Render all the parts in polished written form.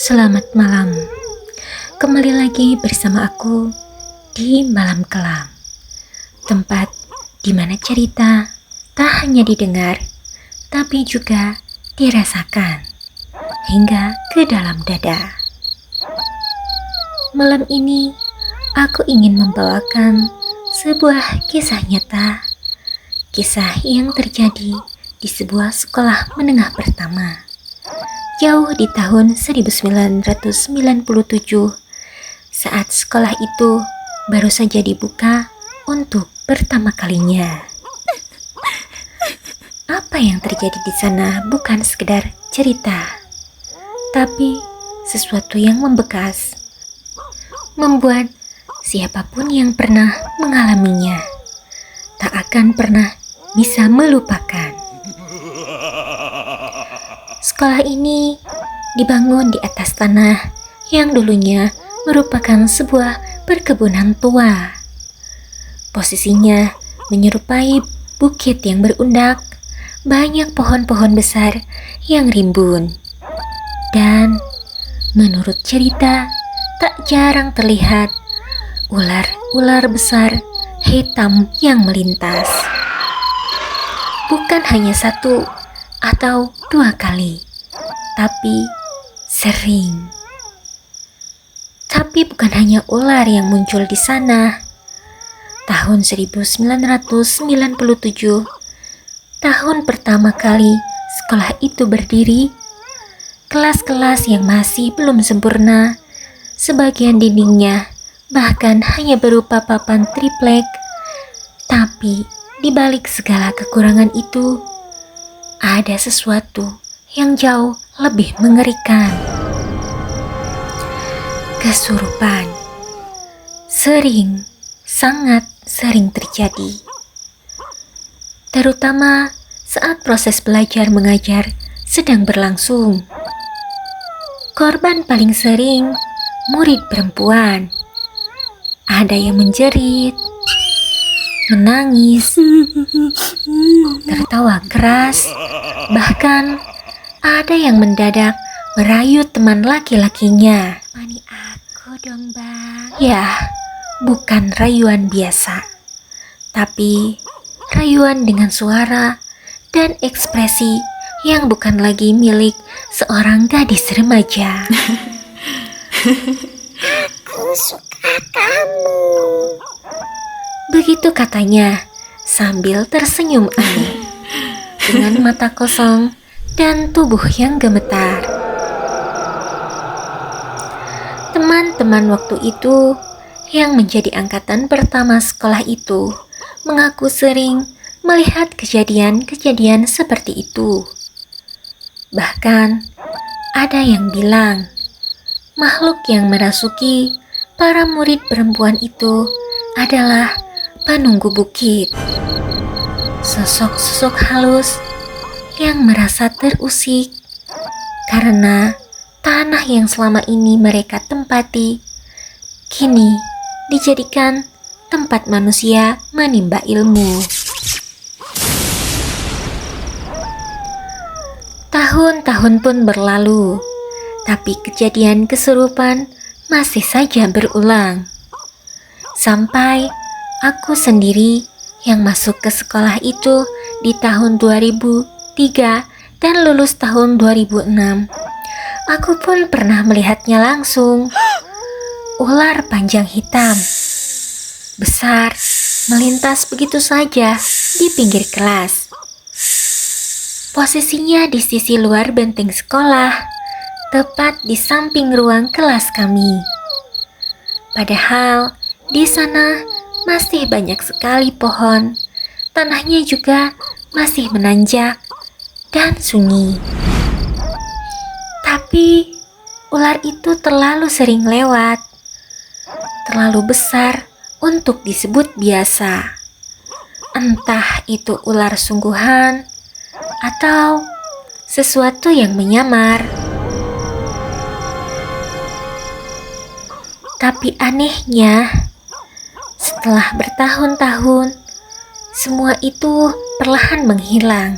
Selamat malam. Kembali lagi bersama aku di Malam Kelam, tempat di mana cerita tak hanya didengar, tapi juga dirasakan hingga ke dalam dada. Malam ini aku ingin membawakan sebuah kisah nyata, kisah yang terjadi di sebuah sekolah menengah pertama jauh di tahun 1997, saat sekolah itu baru saja dibuka untuk pertama kalinya. Apa yang terjadi di sana bukan sekedar cerita, tapi sesuatu yang membekas, membuat siapapun yang pernah mengalaminya tak akan pernah bisa melupakan. Sekolah ini dibangun di atas tanah yang dulunya merupakan sebuah perkebunan tua. Posisinya menyerupai bukit yang berundak, banyak pohon-pohon besar yang rimbun. Dan menurut cerita, tak jarang terlihat ular-ular besar hitam yang melintas. Bukan hanya satu atau dua kali, tapi sering. Tapi bukan hanya ular yang muncul di sana. Tahun 1997, tahun pertama kali sekolah itu berdiri, kelas-kelas yang masih belum sempurna, sebagian dindingnya bahkan hanya berupa papan triplek. Tapi di balik segala kekurangan itu, ada sesuatu yang jauh lebih mengerikan. Kesurupan sangat sering terjadi, terutama saat proses belajar mengajar sedang berlangsung. Korban paling sering murid perempuan. Ada yang menjerit, menangis, tertawa keras, bahkan ada yang mendadak merayu teman laki-lakinya. "Mani aku dong, Bang." Ya, bukan rayuan biasa, tapi rayuan dengan suara dan ekspresi yang bukan lagi milik seorang gadis remaja. "Aku suka kamu," begitu katanya sambil tersenyum aneh dengan mata kosong dan tubuh yang gemetar. Teman-teman waktu itu yang menjadi angkatan pertama sekolah itu mengaku sering melihat kejadian-kejadian seperti itu. Bahkan ada yang bilang makhluk yang merasuki para murid perempuan itu adalah penunggu bukit. Sosok-sosok halus yang merasa terusik karena tanah yang selama ini mereka tempati kini dijadikan tempat manusia menimba ilmu. Tahun-tahun pun berlalu, tapi kejadian kesurupan masih saja berulang. Sampai aku sendiri yang masuk ke sekolah itu di tahun 2003 dan lulus tahun 2006. Aku pun pernah melihatnya langsung. Ular panjang hitam, besar, melintas begitu saja di pinggir kelas. Posisinya di sisi luar benteng sekolah, tepat di samping ruang kelas kami. Padahal di sana masih banyak sekali pohon, tanahnya juga masih menanjak dan sunyi. Tapi ular itu terlalu sering lewat, terlalu besar untuk disebut biasa. Entah itu ular sungguhan atau sesuatu yang menyamar. Tapi anehnya, setelah bertahun-tahun, semua itu perlahan menghilang.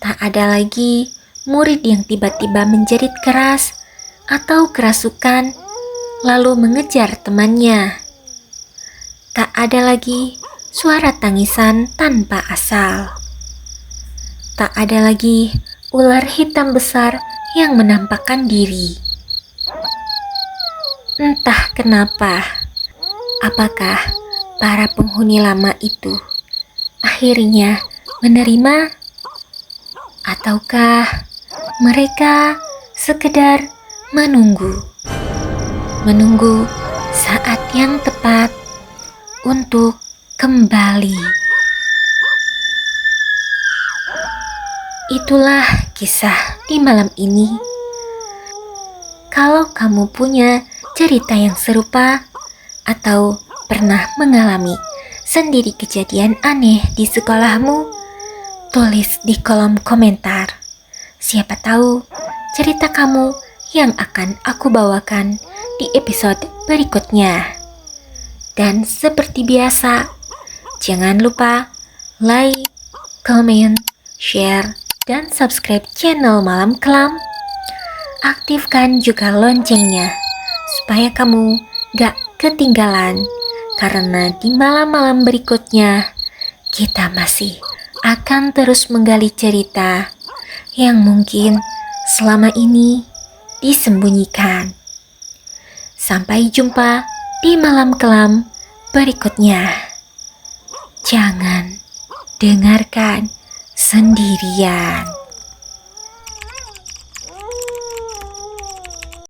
Tak ada lagi murid yang tiba-tiba menjerit keras atau kerasukan, lalu mengejar temannya. Tak ada lagi suara tangisan tanpa asal. Tak ada lagi ular hitam besar yang menampakkan diri. Entah kenapa, apakah para penghuni lama itu akhirnya menerima, ataukah mereka sekedar menunggu saat yang tepat untuk kembali. Itulah kisah di malam ini. Kalau kamu punya cerita yang serupa atau pernah mengalami sendiri kejadian aneh di sekolahmu, tulis di kolom komentar. Siapa tahu cerita kamu yang akan aku bawakan di episode berikutnya. Dan seperti biasa, jangan lupa like, comment, share, dan subscribe channel Malam Kelam. Aktifkan juga loncengnya supaya kamu gak ketinggalan, karena di malam-malam berikutnya kita masih akan terus menggali cerita yang mungkin selama ini disembunyikan. Sampai jumpa di Malam Kelam berikutnya. Jangan dengarkan sendirian.